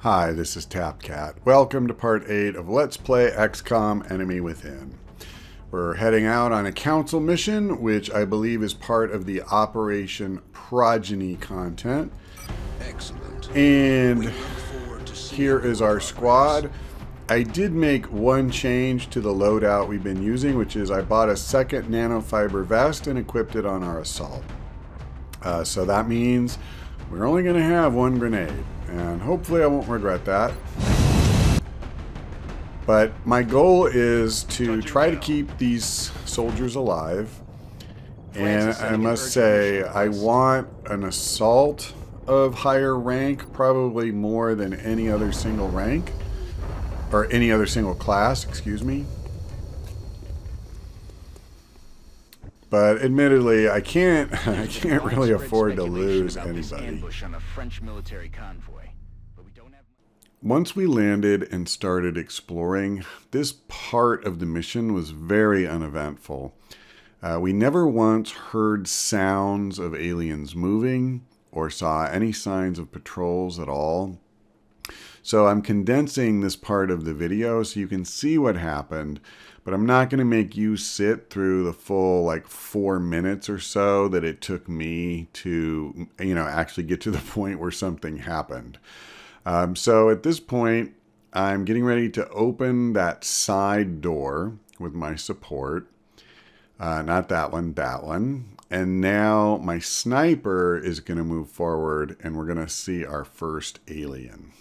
Hi, this is TapCat. Welcome to part 8 of Let's Play XCOM Enemy Within. We're heading out on a council mission, which I believe is part of the Operation Progeny content. Excellent. And here is our squad. I did make one change to the loadout we've been using, which is I bought a second nanofiber vest and equipped it on our assault. So that means we're only going to have one grenade. And hopefully I won't regret that. But my goal is to try to keep these soldiers alive. And I must say, I want an assault of higher rank, probably more than any other single rank. Or any other single class, excuse me. But admittedly, I can't really afford to lose anybody. Once we landed and started exploring, this part of the mission was very uneventful. We never once heard sounds of aliens moving or saw any signs of patrols at all. So I'm condensing this part of the video so you can see what happened, but I'm not going to make you sit through the full 4 minutes or so that it took me to, actually get to the point where something happened. So at this point, I'm getting ready to open that side door with my support. Not that one, that one. And now my sniper is going to move forward and we're going to see our first alien.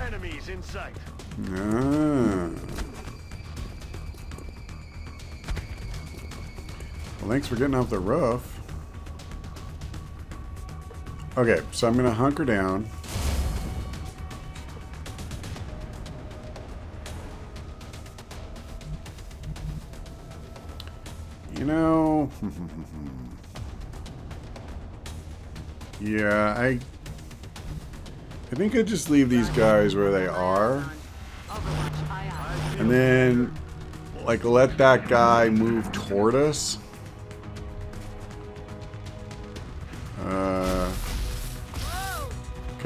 Enemies in sight. Well, thanks for getting off the roof. Okay, so I'm going to hunker down. Yeah, I think I'd just leave these guys where they are. And then, let that guy move toward us.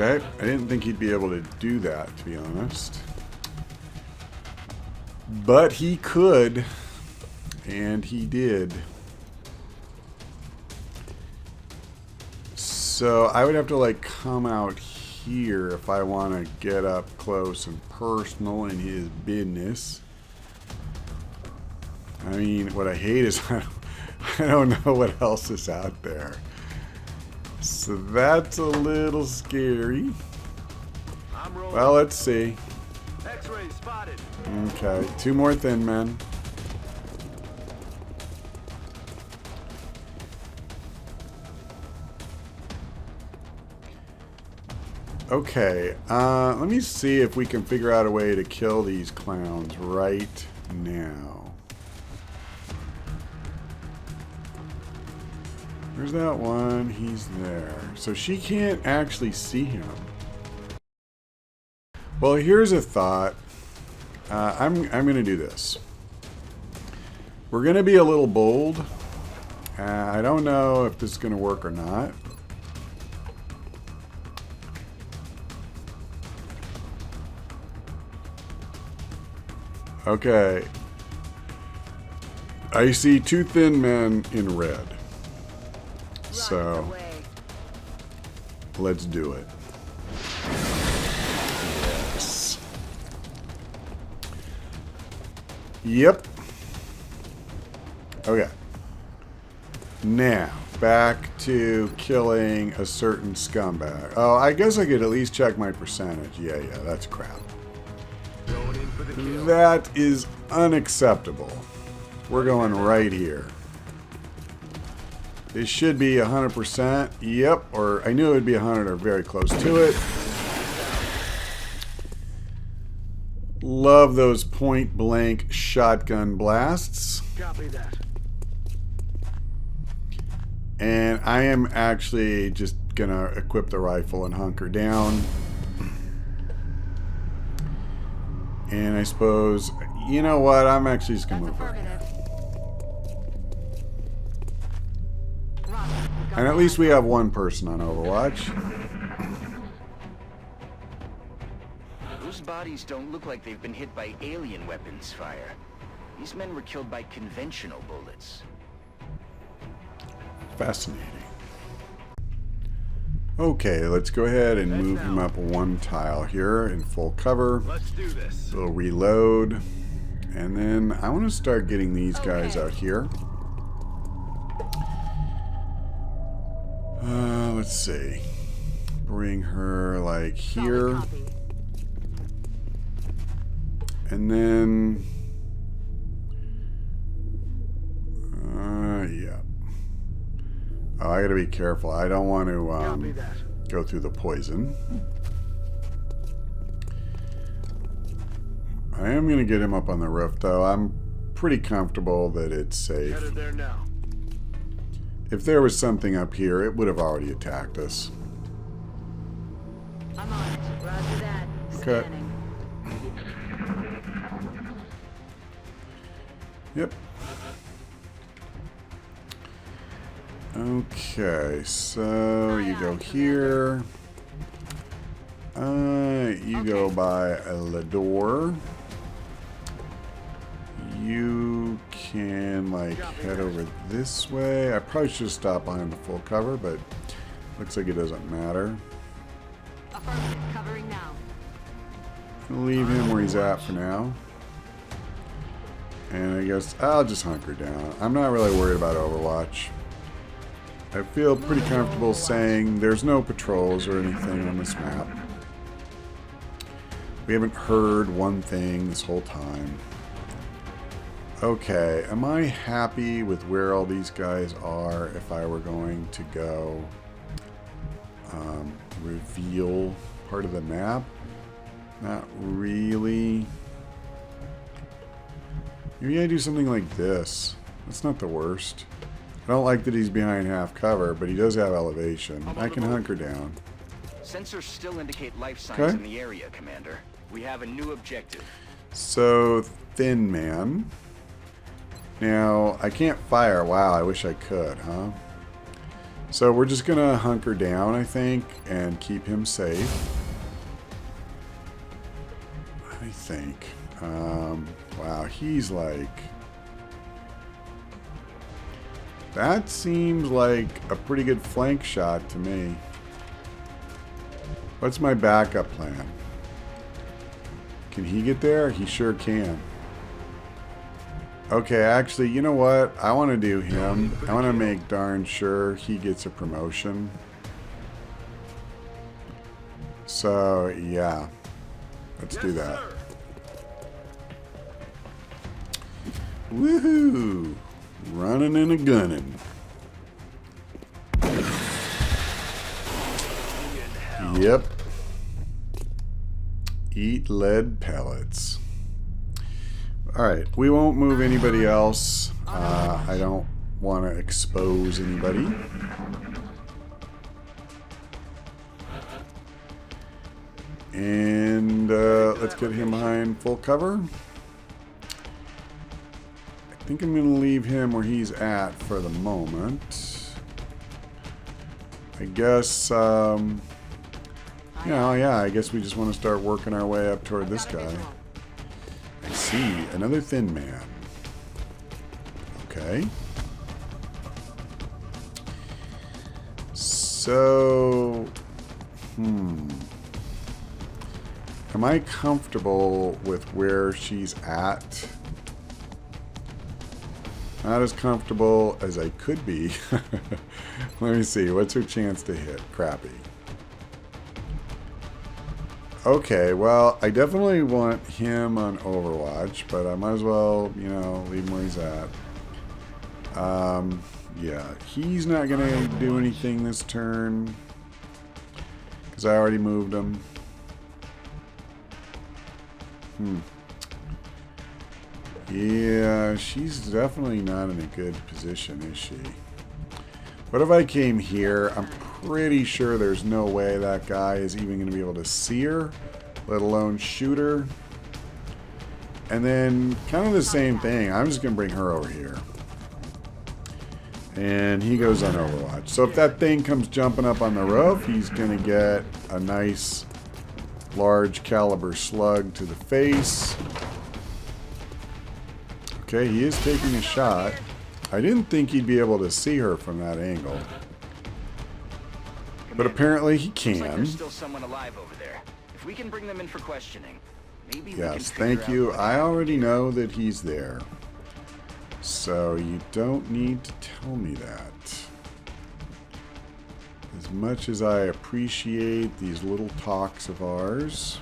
Okay, I didn't think he'd be able to do that, to be honest. But he could, and he did. So I would have to come out here if I want to get up close and personal in his business. I mean, what I hate is I don't know what else is out there. So that's a little scary. Well, let's see. X-ray spotted. Okay, 2 more thin men. Okay, let me see if we can figure out a way to kill these clowns right now. There's that one. He's there. So she can't actually see him. Well, here's a thought. I'm going to do this. We're going to be a little bold. I don't know if this is going to work or not. Okay. I see 2 thin men in red. So, let's do it. Yes. Yep. Okay. Now, back to killing a certain scumbag. Oh, I guess I could at least check my percentage. Yeah, that's crap. That is unacceptable. We're going right here. This should be 100%. Yep, or I knew it would be 100 or very close to it. Love those point blank shotgun blasts. Copy that. And I am actually just gonna equip the rifle and hunker down. And I suppose, you know what? I'm actually just gonna move over here. And at least we have one person on Overwatch. Those bodies don't look like they've been hit by alien weapons fire. These men were killed by conventional bullets. Fascinating. Okay, let's go ahead and move him up one tile here in full cover. Let's do this. We'll reload. And then I want to start getting these guys out here. Let's see. Bring her like here. And then... yeah. Oh, I gotta be careful. I don't want to go through the poison. I am gonna get him up on the roof, though. I'm pretty comfortable that it's safe. Headed there now. If there was something up here, it would have already attacked us. I'm on it. Roger that. Okay. Scanning. Yep. Okay, so you go here. You go by the door. You can like head over this way. I probably should stop behind the full cover, but looks like it doesn't matter. Affirmative. Covering now. I'll leave him where he's at for now. And I guess I'll just hunker down. I'm not really worried about Overwatch. I feel pretty comfortable saying there's no patrols or anything on this map. We haven't heard one thing this whole time. Okay, am I happy with where all these guys are if I were going to go reveal part of the map? Not really. Maybe I do something like this. That's not the worst. I don't like that he's behind half cover, but he does have elevation. I can hunker down. Sensors still indicate life signs Okay. in the area, Commander. We have a new objective. So, Thin Man. Now, I can't fire. Wow, I wish I could, huh? So we're just going to hunker down, I think, and keep him safe. I think. Wow, he's like... That seems like a pretty good flank shot to me. What's my backup plan? Can he get there? He sure can. Okay, actually, you know what? I want to do him. I want to make darn sure he gets a promotion. So, yeah. Let's do that. Sir. Woohoo! Running and a gunning. Yep. Eat lead pellets. Alright, we won't move anybody else. I don't want to expose anybody. And let's get him behind full cover. I think I'm going to leave him where he's at for the moment. I guess, yeah, I guess we just want to start working our way up toward this guy. I see, another Thin Man. Okay. So, am I comfortable with where she's at? Not as comfortable as I could be. Let me see. What's her chance to hit? Crappy. Okay, well, I definitely want him on Overwatch, but I might as well, you know, leave him where he's at. Yeah, he's not going to do anything this turn because I already moved him. Yeah, she's definitely not in a good position, is she? What if I came here? I'm pretty sure there's no way that guy is even going to be able to see her, let alone shoot her. And then kind of the same thing. I'm just going to bring her over here. And he goes on Overwatch. So if that thing comes jumping up on the roof, he's going to get a nice large caliber slug to the face. Okay, he is taking a shot. I didn't think he'd be able to see her from that angle. But apparently he Looks like can. there's still someone alive over there. If we can bring them in for questioning, maybe we can Yes, figure thank out you. what I already know that he's there. So you don't need to tell me that. As much as I appreciate these little talks of ours.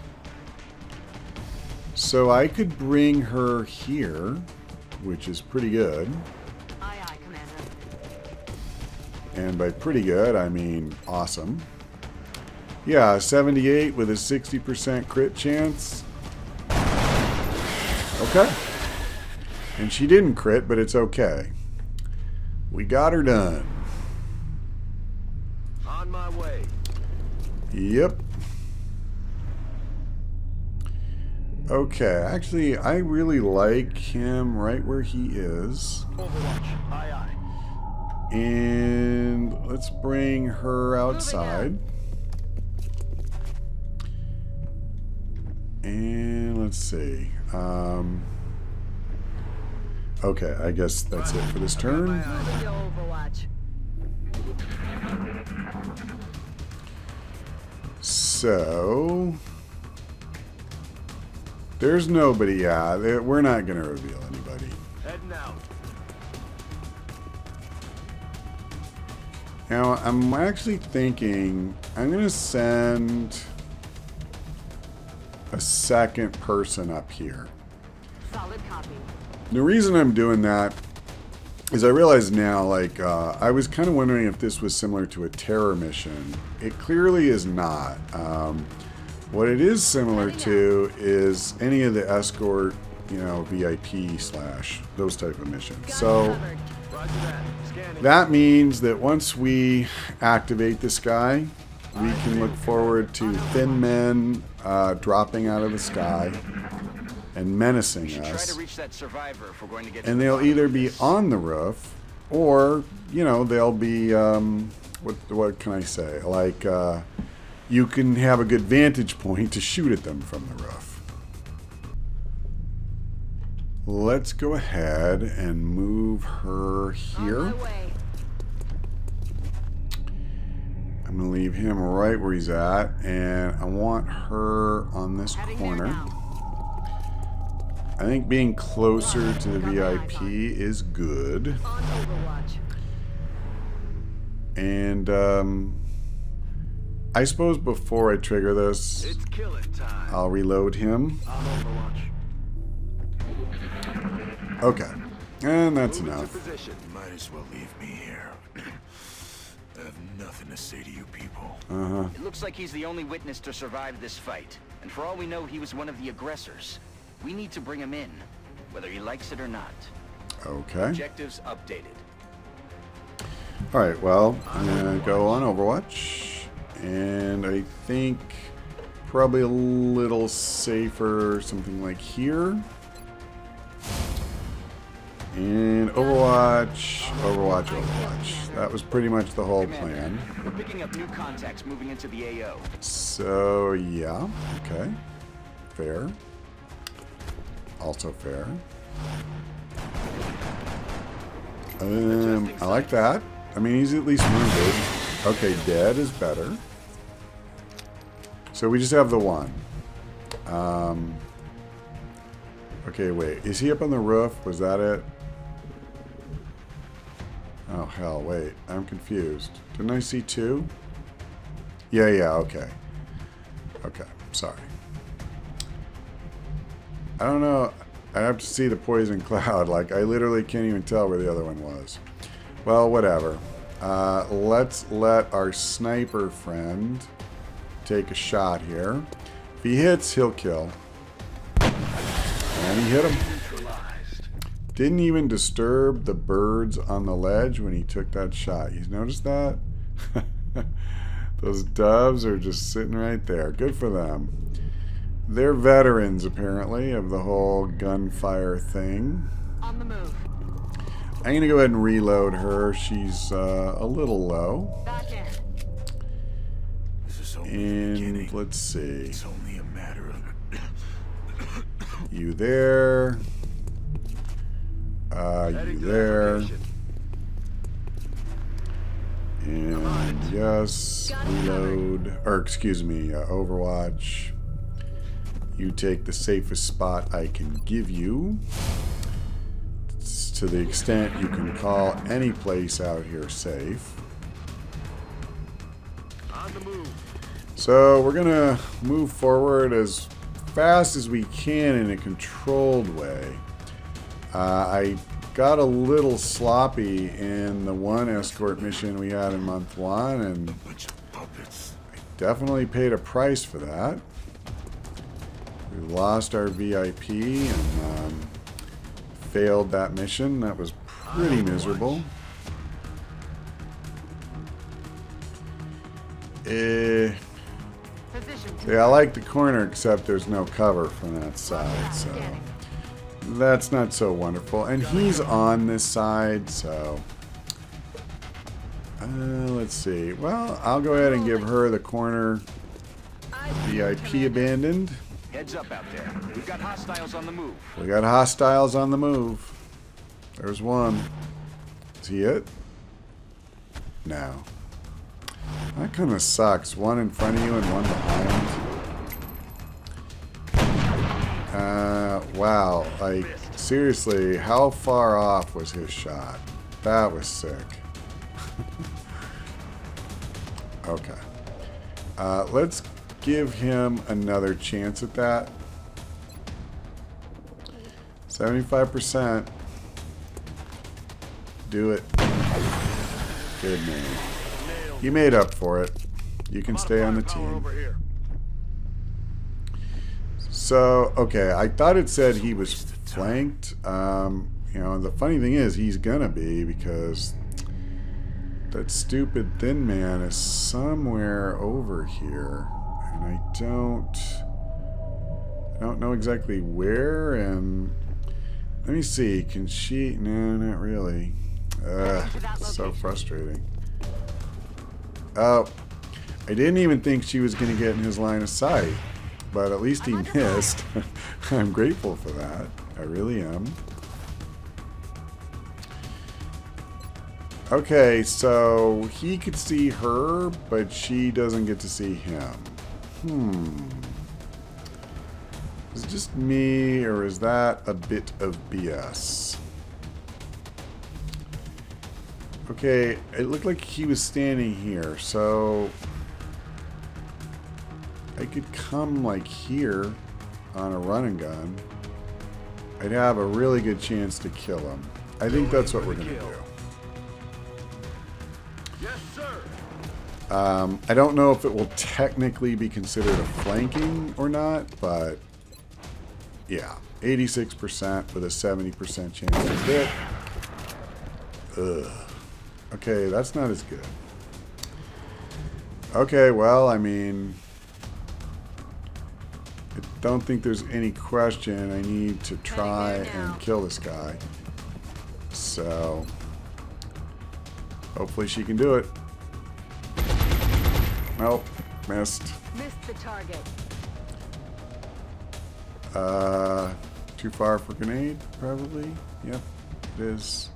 So I could bring her here, which is pretty good. Aye, aye, Commander. And by pretty good, I mean awesome. Yeah, 78 with a 60% crit chance. Okay. And she didn't crit, but it's okay. We got her done. On my way. Yep. Okay, actually, I really like him right where he is. Overwatch. Aye, aye. And let's bring her outside. And let's see. Okay, I guess that's it for this turn. Moving to Overwatch. So there's nobody. Yeah, we're not going to reveal anybody. Heading out. Now, I'm actually thinking I'm going to send a second person up here. Solid copy. The reason I'm doing that is I realize now, like, I was kind of wondering if this was similar to a terror mission. It clearly is not. What it is similar to is any of the escort, you know, VIP / those type of missions. So Covered. Roger that. Scanning. that means that once we activate this guy, we can look forward to thin men dropping out of the sky and menacing We should try us. to reach that survivor if we're going to get to And the they'll bottom either of be this. on the roof, or you know, they'll be what can I say? Like you can have a good vantage point to shoot at them from the roof. Let's go ahead and move her here. On my way. I'm gonna leave him right where he's at, and I want her on this Heading there corner. now. I think being closer to the VIP is good. On Overwatch. And I suppose before I trigger this, It's killing time. I'll reload him. On Overwatch. Okay. And that's Move into enough. position. Might as well leave me here. I have nothing to say to you people. Uh-huh. It looks like he's the only witness to survive this fight. And for all we know, he was one of the aggressors. We need to bring him in, whether he likes it or not. Okay. Objectives updated. Alright, well, I'm gonna go on Overwatch. And I think probably a little safer, something like here. And Overwatch, Overwatch, Overwatch. That was pretty much the whole plan. We're picking up new contacts moving into the AO. So, yeah, okay. Fair. Also fair. I like that. I mean, he's at least wounded. Okay, dead is better. So we just have the one. Okay, wait. Is he up on the roof? Was that it? Oh, hell, wait. I'm confused. Didn't I see two? Yeah, okay. Okay, sorry. I don't know. I have to see the poison cloud. Like, I literally can't even tell where the other one was. Well, whatever. Let's let our sniper friend take a shot here. If he hits, he'll kill. And he hit him. Neutralized. Didn't even disturb the birds on the ledge when he took that shot. You notice that? Those doves are just sitting right there. Good for them. They're veterans, apparently, of the whole gunfire thing. On the move. I'm going to go ahead and reload her. She's a little low. Back in. This is And let's see. It's only a matter of You there. Heading You to there. location. And yes, reload. Or excuse me, Overwatch. You take the safest spot I can give you. It's to the extent you can call any place out here safe. On the move. So we're gonna move forward as fast as we can in a controlled way. I got a little sloppy in the one escort mission we had in month 1, and a bunch of puppets. definitely paid a price for that. We lost our VIP and failed that mission. That was pretty miserable. Position Yeah, I like the corner, except there's no cover from that side, so that's not so wonderful. And he's on this side, so let's see. Well, I'll go ahead and give her the corner VIP abandoned. Heads up out there. We've got hostiles on the move. We got hostiles on the move. There's one. Is he it? No. That kind of sucks. One in front of you and one behind. Wow. Like, seriously, how far off was his shot? That was sick. Okay. Let's give him another chance at that. 75%. Do it. Good man. You made up for it. You can stay on the team. Over here. So, okay, I thought it said he was flanked. You know, the funny thing is he's gonna be, because that stupid thin man is somewhere over here. And I don't know exactly where, and let me see, can she? No, not really. So frustrating. Oh, I didn't even think she was going to get in his line of sight, but at least he missed. I'm grateful for that. I really am. Okay, so he could see her, but she doesn't get to see him. Is it just me, or is that a bit of BS? Okay, it looked like he was standing here, so I could come like here on a run and gun. I'd have a really good chance to kill him. I think that's what we're gonna do. Yes, sir. I don't know if it will technically be considered a flanking or not, but yeah, 86% with a 70% chance to hit. Ugh. Okay, that's not as good. Okay, well, I mean, I don't think there's any question I need to try and kill this guy. So, hopefully she can do it. Nope, missed. Missed the target. Too far for grenade, probably. Yep, it is.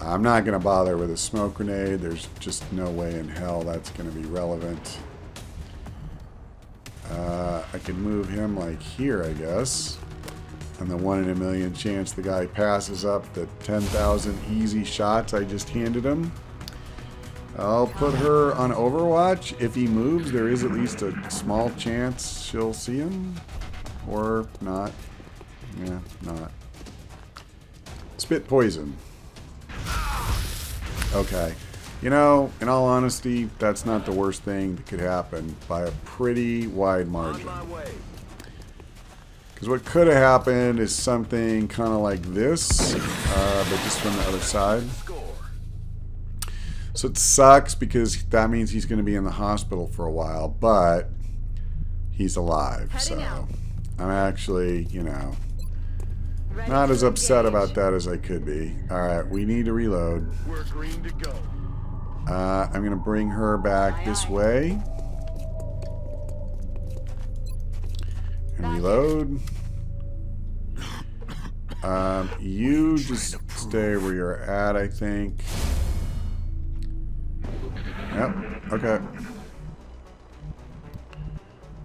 I'm not going to bother with a smoke grenade. There's just no way in hell that's going to be relevant. I can move him like here, I guess. And the 1 in a million chance the guy passes up the 10,000 easy shots I just handed him. I'll put her on Overwatch. If he moves, there is at least a small chance she'll see him. Or not. Yeah, not. Spit poison. Okay. You know, in all honesty, that's not the worst thing that could happen by a pretty wide On margin. my way. Because what could have happened is something kind of like this, but just from the other side. Score. So it sucks because that means he's going to be in the hospital for a while, but he's alive. Heading out. So I'm actually, you know, Ready not to as upset engage. about that as I could be. All right, we need to reload. We're green to go. I'm going to bring her back this way. And reload. You just stay where you're at, I think. Yep, okay.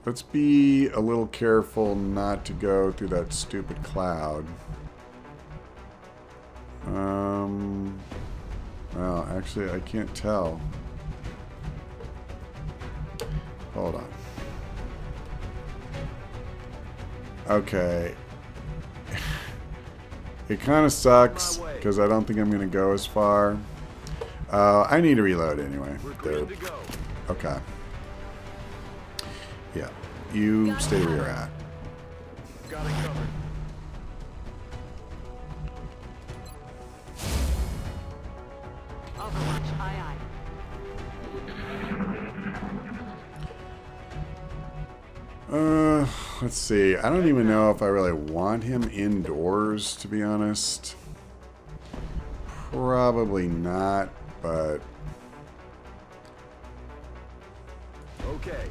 Let's be a little careful not to go through that stupid cloud. Well, actually, I can't tell. Hold on. Okay. It kind of sucks because I don't think I'm going to go as far. I need to reload anyway. We're cleared to go. Okay. Yeah. You stay where you're at. Got it covered. Overwatch, aye aye. Let's see. I don't even know if I really want him indoors, to be honest. Probably not, but... Okay.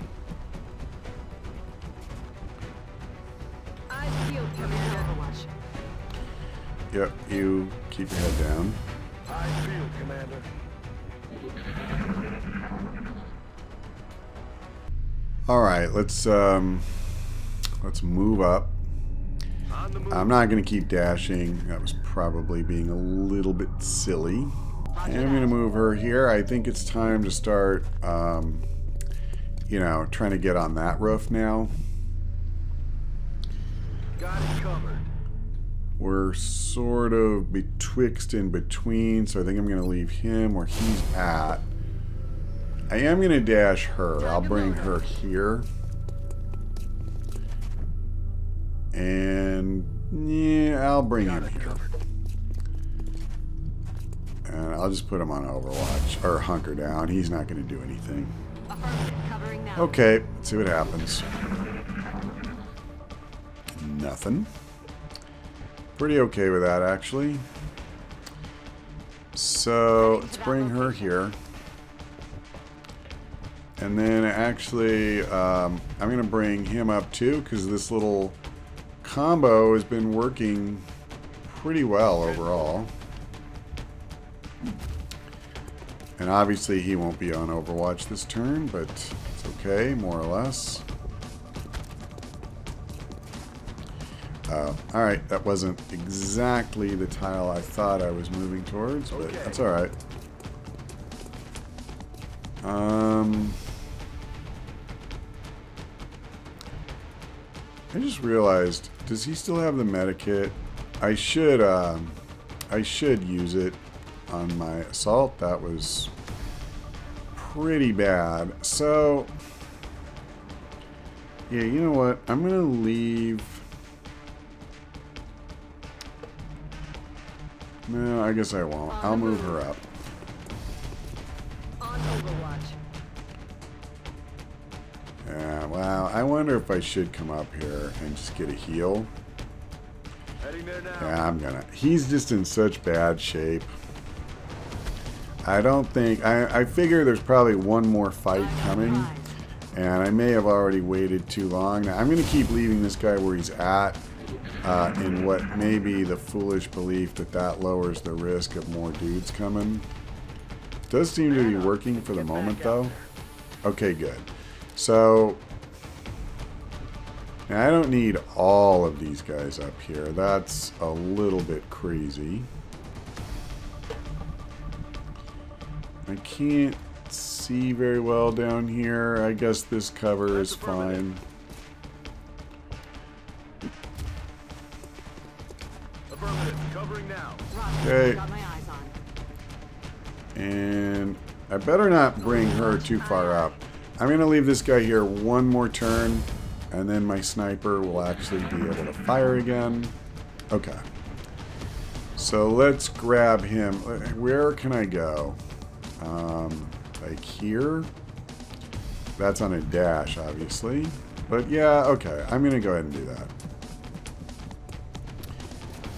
I feel Commander. Overwatch. Yep, you keep your head down. I feel, Commander. Alright, let's move up. On the move. I'm not going to keep dashing. That was probably being a little bit silly. And I'm going to move her here. I think it's time to start, you know, trying to get on that roof now. Got it covered. We're sort of betwixt in between, so I think I'm going to leave him where he's at. I am going to dash her. I'll bring her here. And yeah, I'll bring him here. And I'll just put him on Overwatch, or hunker down. He's not going to do anything. Affirmative, covering now. Okay, let's see what happens. Nothing. Pretty okay with that, actually. So, let's bring her here. And then, actually, I'm going to bring him up, too, because this little combo has been working pretty well overall. And obviously he won't be on Overwatch this turn, but it's okay, more or less. Alright, that wasn't exactly the tile I thought I was moving towards, but that's alright. I just realized, does he still have the medikit? I should use it on my assault. That was pretty bad. So, yeah, you know what? I'm going to leave. No, I guess I won't. I'll move her up. On Overwatch. Yeah, wow. I wonder if I should come up here and just get a heal. Heading there now. Yeah, I'm gonna. He's just in such bad shape. I don't think... I figure there's probably one more fight coming. And I may have already waited too long. Now, I'm going to keep leaving this guy where he's at. In what may be the foolish belief that that lowers the risk of more dudes coming. Does seem to be working for the moment, though. Okay, good. So... now, I don't need all of these guys up here. That's a little bit crazy. I can't see very well down here. I guess this cover is fine. Affirmative. Covering now. Okay. Got my eyes on. And I better not bring her too far up. I'm going to leave this guy here one more turn, and then my sniper will actually be able to fire again. Okay. So let's grab him. Where can I go? Like here? That's on a dash, obviously. But yeah, okay. I'm going to go ahead and do that.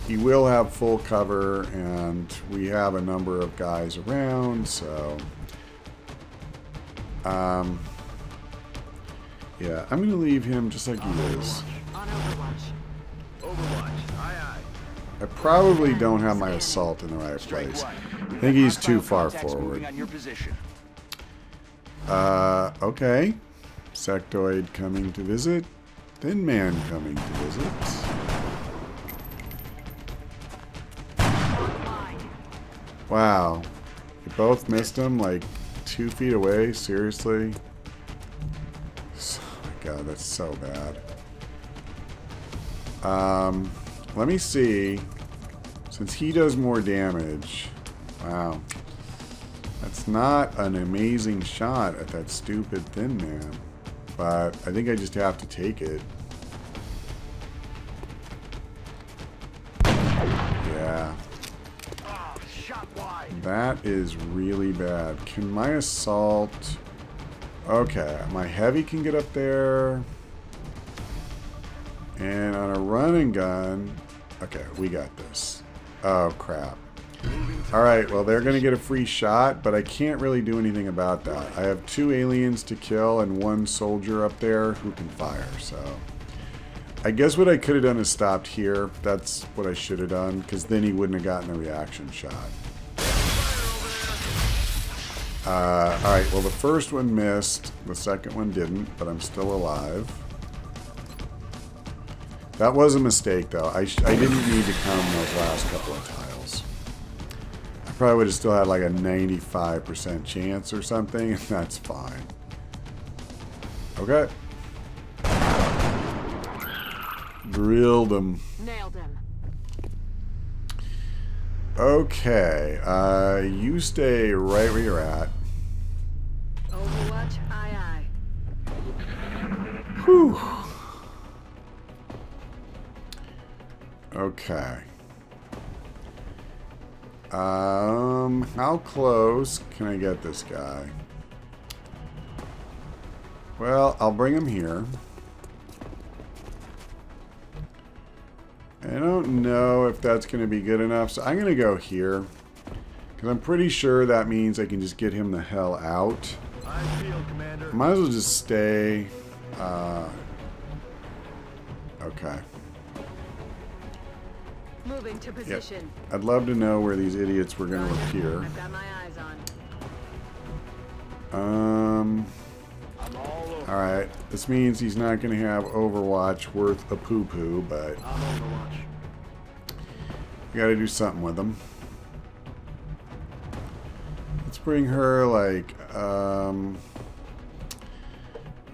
He will have full cover, and we have a number of guys around, so... yeah, I'm going to leave him just like he is. on Overwatch. Overwatch. Aye, aye. I probably don't have my assault in the right Strike place. one. I think he's too Hostile far contacts forward. moving on your position. Okay. Sectoid coming to visit. Thin Man coming to visit. Wow. You both missed him like 2 feet away? Seriously? Oh my god, that's so bad. Let me see. Since he does more damage. Wow. That's not an amazing shot at that stupid Thin Man. But I think I just have to take it. Yeah. Oh, shot wide. That is really bad. Can my assault... Okay, my heavy can get up there. And on a run and gun... Okay, we got this. Oh, crap. Alright, well, they're going to get a free shot, but I can't really do anything about that. I have 2 aliens to kill and 1 soldier up there who can fire, so... I guess what I could have done is stopped here. That's what I should have done, because then he wouldn't have gotten a reaction shot. Alright, well, the first one missed. The second one didn't, but I'm still alive. That was a mistake, though. I didn't need to count those last couple of tiles. I probably would have still had like a 95% chance or something, and that's fine. Okay. Drilled him. Nailed him. Okay. You stay right where you're at. Overwatch, aye, aye. Whew. Okay. How close can I get this guy? Well, I'll bring him here. I don't know if that's going to be good enough, so I'm going to go here. Because I'm pretty sure that means I can just get him the hell out. I feel, Commander. Might as well just stay. Okay. Moving to position. I'd love to know where these idiots were going to appear. I've got my eyes on. I'm all over. Alright. This means he's not going to have Overwatch worth a poo-poo, but I'm Overwatch. we got to do something with him. Let's bring her, like, I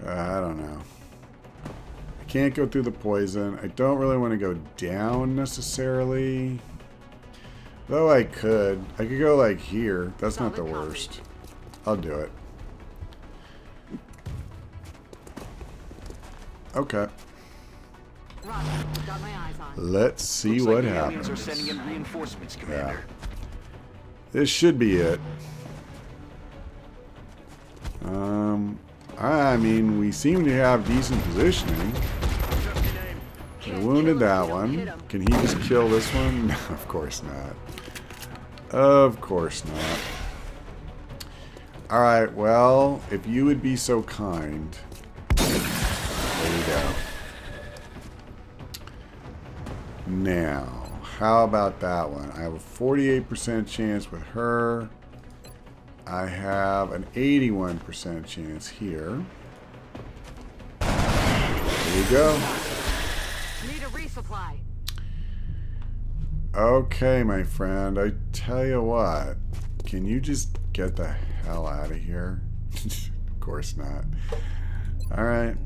don't know. I can't go through the poison. I don't really want to go down necessarily. Though I could. I could go, like, here. That's not the worst. I'll do it. Okay. Roger, got my eyes on. Let's see Looks what like the aliens happens. are sending in reinforcements, Commander. This should be it. I mean, we seem to have decent positioning. I wounded that one. Can he just kill this one? No, of course not. Of course not. Alright, well, if you would be so kind. There you go. Now, how about that one? I have a 48% chance with her. I have an 81% chance here. There you go. Need a resupply. Okay, my friend. I tell you what. Can you just get the hell out of here? Of course not. Alright.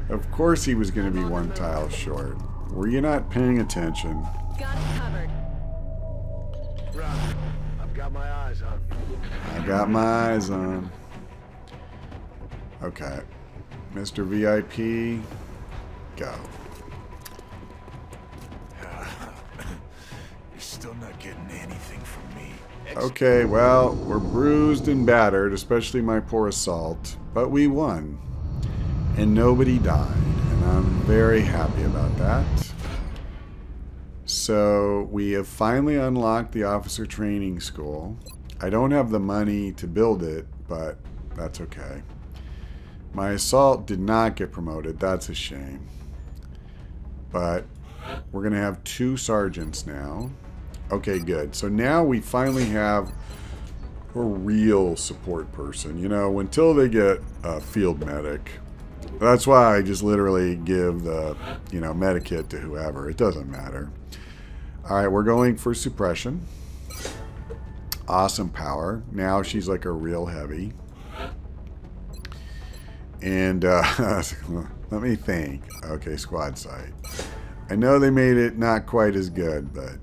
Of course he was going to be 1 tile short. Were you not paying attention? Got it covered. Roger. I've got my eyes on. I got my eyes on. Okay. Mr. VIP, go. You're still not getting anything from me. Okay, well, we're bruised and battered, especially my poor assault, but we won. And nobody died, and I'm very happy about that. So, we have finally unlocked the officer training school. I don't have the money to build it, but that's okay. My assault did not get promoted. That's a shame. But we're going to have 2 sergeants now. Okay, good. So now we finally have a real support person. You know, until they get a field medic. That's why I just literally give the, medikit to whoever. It doesn't matter. All right, we're going for suppression. Awesome power. Now she's like a real heavy. And let me think. Okay, squad site. I know they made it not quite as good, but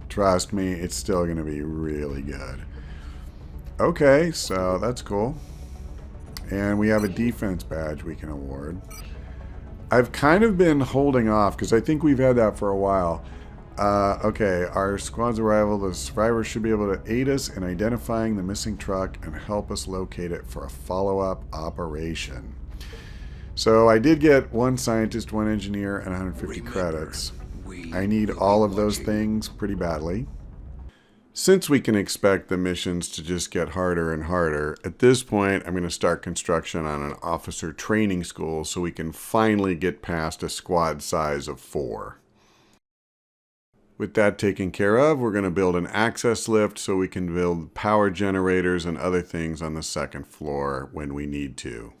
trust me, it's still going to be really good. Okay, so that's cool. And we have a defense badge we can award. I've kind of been holding off because I think we've had that for a while. Okay, our squad's arrival, the survivors should be able to aid us in identifying the missing truck and help us locate it for a follow-up operation. So I did get 1 scientist, 1 engineer, and 150 credits. I need all of those things pretty badly. Since we can expect the missions to just get harder and harder, at this point I'm going to start construction on an officer training school so we can finally get past a squad size of 4. With that taken care of, we're going to build an access lift so we can build power generators and other things on the 2nd floor when we need to.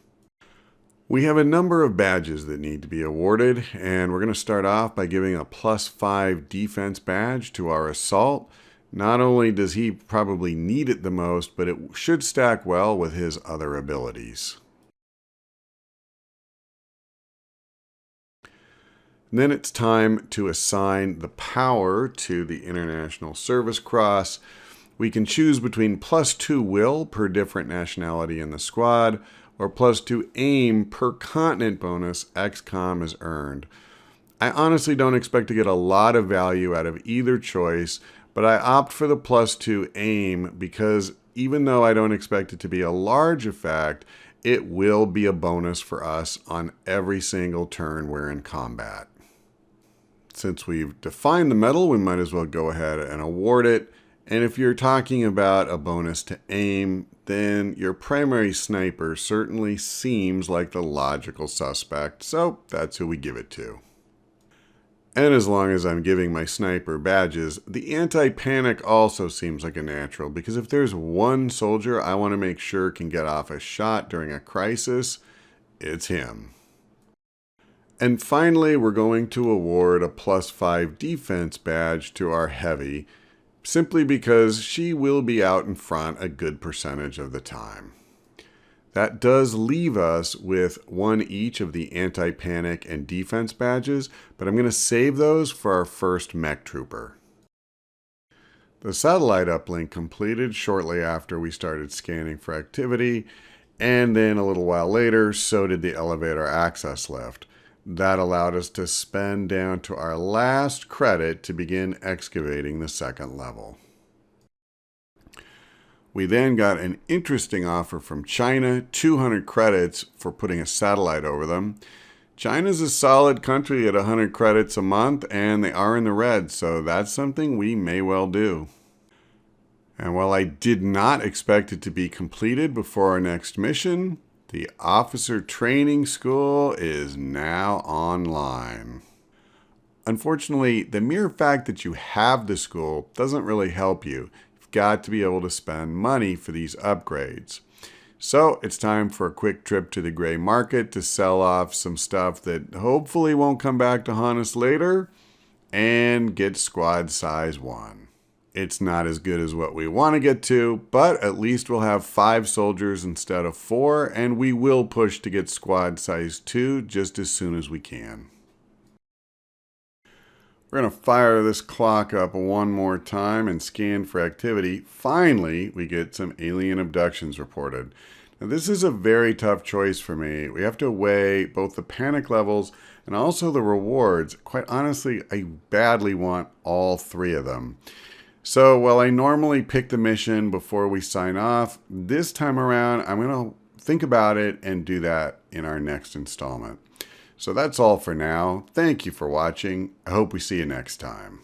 We have a number of badges that need to be awarded, and we're going to start off by giving a +5 defense badge to our assault. Not only does he probably need it the most, but it should stack well with his other abilities. And then it's time to assign the power to the International Service Cross. We can choose between +2 will per different nationality in the squad, or +2 aim per continent bonus XCOM is earned. I honestly don't expect to get a lot of value out of either choice, but I opt for the +2 aim because even though I don't expect it to be a large effect, it will be a bonus for us on every single turn we're in combat. Since we've defined the medal, we might as well go ahead and award it. And if you're talking about a bonus to aim, then your primary sniper certainly seems like the logical suspect, so that's who we give it to. And as long as I'm giving my sniper badges, the anti-panic also seems like a natural, because if there's one soldier I want to make sure can get off a shot during a crisis, it's him. And finally, we're going to award a +5 defense badge to our heavy, simply because she will be out in front a good percentage of the time. That does leave us with 1 each of the anti-panic and defense badges, but I'm going to save those for our first mech trooper. The satellite uplink completed shortly after we started scanning for activity, and then a little while later, so did the elevator access lift. That allowed us to spend down to our last credit to begin excavating the 2nd level. We then got an interesting offer from China, 200 credits for putting a satellite over them. China's a solid country at 100 credits a month, and they are in the red, so that's something we may well do. And while I did not expect it to be completed before our next mission, the officer training school is now online. Unfortunately, the mere fact that you have the school doesn't really help you. You've got to be able to spend money for these upgrades. So it's time for a quick trip to the gray market to sell off some stuff that hopefully won't come back to haunt us later and get squad size 1. It's not as good as what we want to get to, but at least we'll have 5 soldiers instead of 4, and we will push to get squad size 2 just as soon as we can. We're going to fire this clock up one more time and scan for activity. Finally, we get some alien abductions reported. Now, this is a very tough choice for me. We have to weigh both the panic levels and also the rewards. Quite honestly, I badly want all 3 of them. So while I normally pick the mission before we sign off, this time around I'm going to think about it and do that in our next installment. So that's all for now. Thank you for watching. I hope we see you next time.